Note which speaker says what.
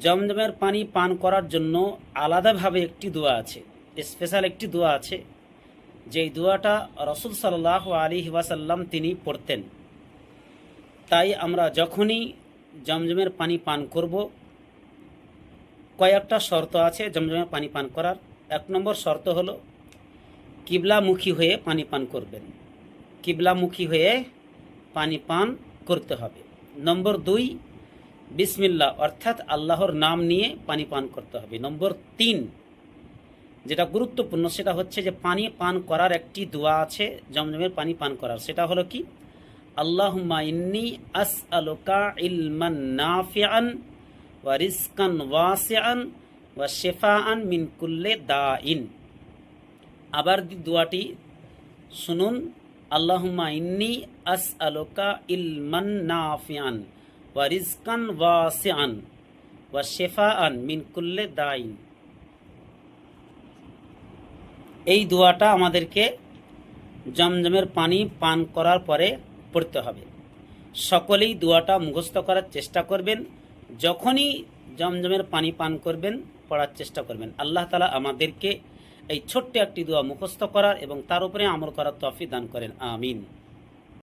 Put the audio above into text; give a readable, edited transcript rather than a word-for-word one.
Speaker 1: জমজমের পানি পান করার জন্য আলাদাভাবে একটি দোয়া আছে, স্পেশাল একটি দোয়া আছে, যেই দোয়াটা রাসূল সাল্লাল্লাহু আলাইহি ওয়াসাল্লাম তিনি পড়তেন। তাই আমরা যখনই জমজমের পানি পান করব, কয়েকটা শর্ত আছে জমজমের পানি পান করার। 1 নম্বর শর্ত হলো কিবলামুখী হয়ে পানি পান করবেন, কিবলামুখী হয়ে পানি পান করতে হবে। নম্বর 2, বিসমিল্লাহ অর্থাৎ আল্লাহর নাম নিয়ে পানি পান করতে হবে। নম্বর 3, যেটা গুরুত্বপূর্ণ সেটা হচ্ছে যে পানি পান করার একটি দোয়া আছে জমজমের পানি পান করার, সেটা হলো কি, আল্লাহুম্মা ইন্নী আসআলুকা ইলমান নাফিআন ওয়া রিজকান ওয়াসিআন ওয়া শিফাআন মিন কুল্লি দাইন। আবার দোয়াটি শুনুন, আল্লাহুম্মা ইন্নী আসআলুকা ইলমান নাফিআন ওয়া রিজকান ওয়াসিআন ওয়া শিফাআন মিন কুল্লি দাইন। এই দোয়াটা আমাদেরকে জমজমের পানি পান করার পরে পড়তে হবে। সকলেই দোয়াটা মুখস্থ করার চেষ্টা করবেন, যখনই জমজমের পানি পান করবেন পড়ার চেষ্টা করবেন। আল্লাহ তাআলা আমাদেরকে এই ছোট্ট একটি দোয়া মুখস্থ করার এবং তার উপরে আমল করার তৌফিক দান করেন, আমিন।